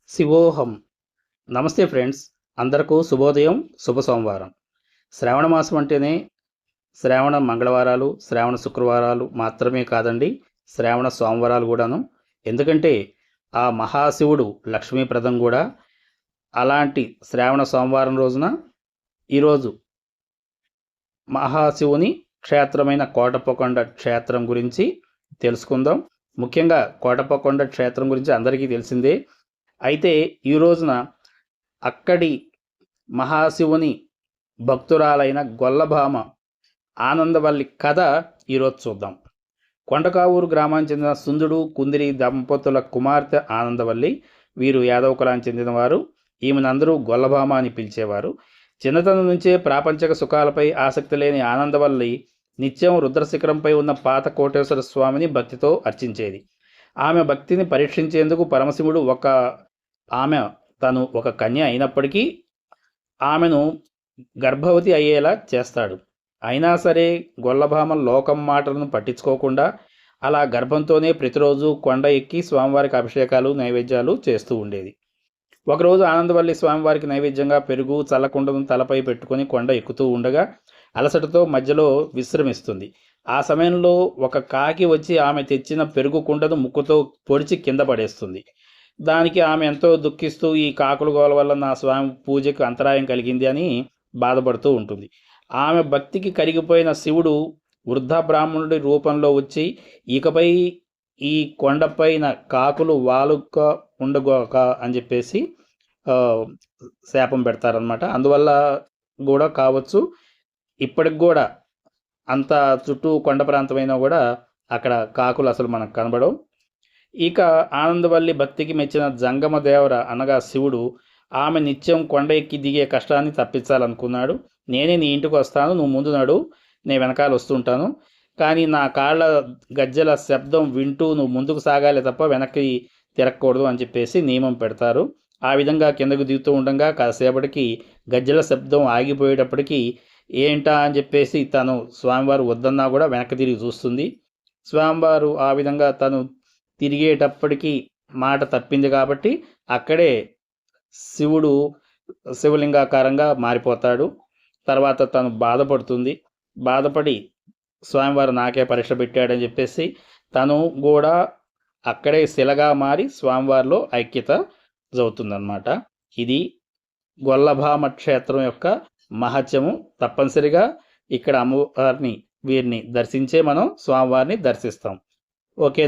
శివోహం. నమస్తే ఫ్రెండ్స్, అందరకు శుభోదయం, శుభ సోమవారం. శ్రావణ మాసం అంటేనే శ్రావణ మంగళవారాలు, శ్రావణ శుక్రవారాలు మాత్రమే కాదండి, శ్రావణ సోమవారాలు కూడాను. ఎందుకంటే ఆ మహాశివుడు లక్ష్మీప్రదం కూడా. అలాంటి శ్రావణ సోమవారం రోజున ఈరోజు మహాశివుని క్షేత్రమైన కోటప్పకొండ క్షేత్రం గురించి తెలుసుకుందాం. ముఖ్యంగా కోటప్పకొండ క్షేత్రం గురించి అందరికీ తెలిసిందే. అయితే ఈ రోజున అక్కడి మహాశివుని భక్తురాలైన గొల్లభామ ఆనందవల్లి కథ ఈరోజు చూద్దాం. కొండకావూరు గ్రామానికి చెందిన సుందుడు కుందిరి దంపతుల కుమార్తె ఆనందవల్లి. వీరు యాదవ కులానికి చెందినవారు. ఈమెనందరూ గొల్లభామ అని పిలిచేవారు. చిన్నతనం నుంచే ప్రాపంచిక సుఖాలపై ఆసక్తి లేని ఆనందవల్లి నిత్యం రుద్రశిఖరంపై ఉన్న పాత కోటేశ్వర స్వామిని భక్తితో అర్చించేది. ఆమె భక్తిని పరీక్షించేందుకు పరమశివుడు తను ఒక కన్య అయినప్పటికీ ఆమెను గర్భవతి అయ్యేలా చేస్తాడు. అయినా సరే గొల్లభామ లోకం మాటలను పట్టించుకోకుండా అలా గర్భంతోనే ప్రతిరోజు కొండ ఎక్కి స్వామివారికి అభిషేకాలు, నైవేద్యాలు చేస్తూ ఉండేది. ఒకరోజు ఆనందవల్లి స్వామివారికి నైవేద్యంగా పెరుగు చల్లకుండను తలపై పెట్టుకొని కొండ ఎక్కుతూ ఉండగా అలసటతో మధ్యలో విశ్రమిస్తుంది. ఆ సమయంలో ఒక కాకి వచ్చి ఆమె తెచ్చిన పెరుగు కుండను ముక్కుతో పొడిచి కింద పడేస్తుంది. దానికి ఆమె ఎంతో దుఃఖిస్తూ ఈ కాకుల గోల వల్ల నా స్వామి పూజకు అంతరాయం కలిగింది అని బాధపడుతూ ఉంటుంది. ఆమె భక్తికి కరిగిపోయిన శివుడు వృద్ధ బ్రాహ్మణుడి రూపంలో వచ్చి ఇకపై ఈ కొండపైన కాకులు వాలుక ఉండగోక అని చెప్పేసి శాపం పెడతారనమాట. అందువల్ల కూడా కావచ్చు, ఇప్పటికి కూడా అంత చుట్టూ కొండ ప్రాంతమైనా కూడా అక్కడ కాకులు అసలు మనకు కనబడవు. ఇక ఆనందవల్లి భక్తికి మెచ్చిన జంగమ దేవర అనగా శివుడు ఆమె నిత్యం కొండ ఎక్కి దిగే కష్టాన్ని తప్పించాలనుకున్నాడు. నేనే నీ ఇంటికి వస్తాను, నువ్వు ముందు నడు, నేను వెనకాల వస్తుంటాను, కానీ నా కాళ్ళ గజ్జల శబ్దం వింటూ నువ్వు ముందుకు సాగాలి తప్ప వెనక్కి తిరగకూడదు అని చెప్పేసి నియమం పెడతారు. ఆ విధంగా కిందకు దిగుతూ ఉండగా కాసేపటికి గజ్జల శబ్దం ఆగిపోయేటప్పటికీ ఏంటా అని చెప్పేసి తను స్వామివారు వద్దన్నా కూడా వెనక్కి తిరిగి చూస్తుంది. స్వామివారు ఆ విధంగా తను తిరిగేటప్పటికీ మాట తప్పింది కాబట్టి అక్కడే శివుడు శివలింగాకారంగా మారిపోతాడు. తర్వాత తను బాధపడి స్వామివారు నాకే పరీక్ష పెట్టాడని చెప్పేసి తను కూడా అక్కడే శిలగా మారి స్వామివారిలో ఐక్యత అవుతుందన్నమాట. ఇది గొల్లభామ క్షేత్రం యొక్క మహత్యము. తప్పనిసరిగా ఇక్కడ అమ్మవారిని వీరిని దర్శించే మనం స్వామివారిని దర్శిస్తాం. ఓకే.